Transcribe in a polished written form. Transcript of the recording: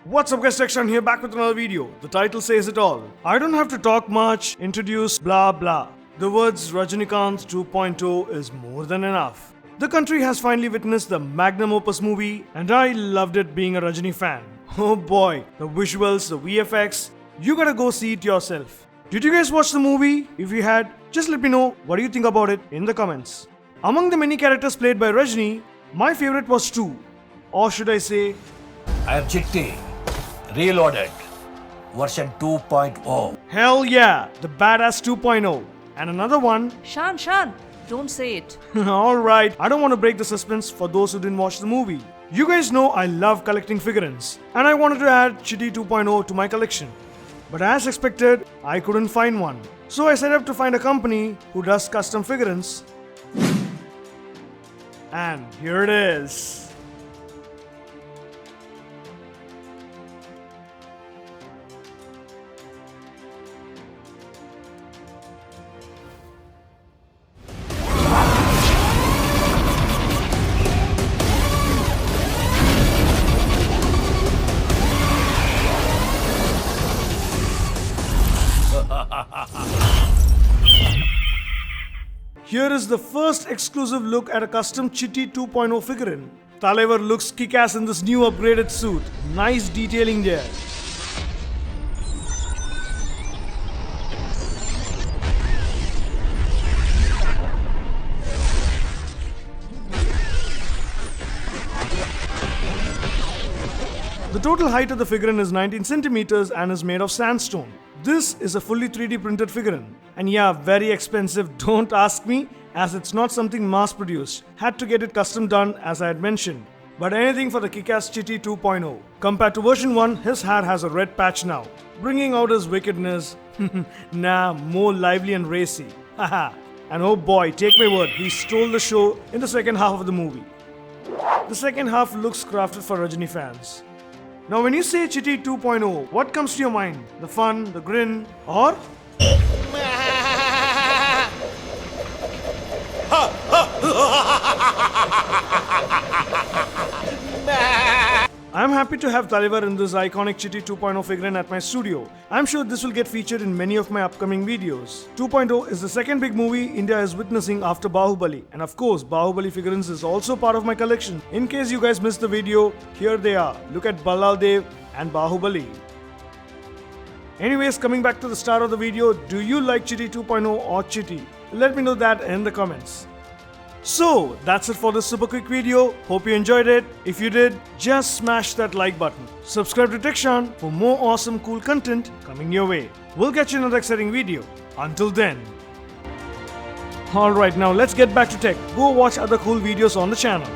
What's up guys, Section here back with another video. The title says it all. I don't have to talk much, introduce blah blah. The words Rajinikanth 2.0 is more than enough. The country has finally witnessed the magnum opus movie and I loved it being a Rajini fan. Oh boy, the visuals, the VFX, you gotta go see it yourself. Did you guys watch the movie? If you had, just let me know what do you think about it in the comments. Among the many characters played by Rajini, my favorite was two. Or should I say, I am Chitti, reloaded, version 2.0. hell yeah, the badass 2.0. And another one, Shan, don't say it. alright, I don't want to break the suspense for those who didn't watch the movie. You guys know I love collecting figurines and I wanted to add Chitti 2.0 to my collection. But as expected, I couldn't find one. So I set up to find a company who does custom figurines. And here it is. Here is the first exclusive look at a custom Chitti 2.0 figurine. Talaivar looks kick-ass in this new upgraded suit. Nice detailing there. The total height of the figurine is 19 centimeters and is made of sandstone. This is a fully 3D printed figurine. And yeah, very expensive, don't ask me, as it's not something mass produced. Had to get it custom done as I had mentioned. But anything for the kick-ass Chitti 2.0. Compared to version 1, his hair has a red patch now, bringing out his wickedness. Nah, more lively and racy. Haha. And oh boy, take my word, he stole the show in the second half of the movie. The second half looks crafted for Rajini fans. Now when you say Chitti 2.0, what comes to your mind? The fun, the grin, or? I'm happy to have Talaivar in this iconic Chitti 2.0 figurine at my studio. I'm sure this will get featured in many of my upcoming videos. 2.0 is the second big movie India is witnessing after Bahubali. And of course, Bahubali figurines is also part of my collection. In case you guys missed the video, here they are. Look at Ballal Dev and Bahubali. Anyways, coming back to the start of the video, do you like Chitti 2.0 or Chitti? Let me know that in the comments. So, that's it for this super quick video. Hope you enjoyed it. If you did, just smash that like button. Subscribe to TechShan for more awesome cool content coming your way. We'll catch you in another exciting video. Until then. Alright, now let's get back to tech. Go watch other cool videos on the channel.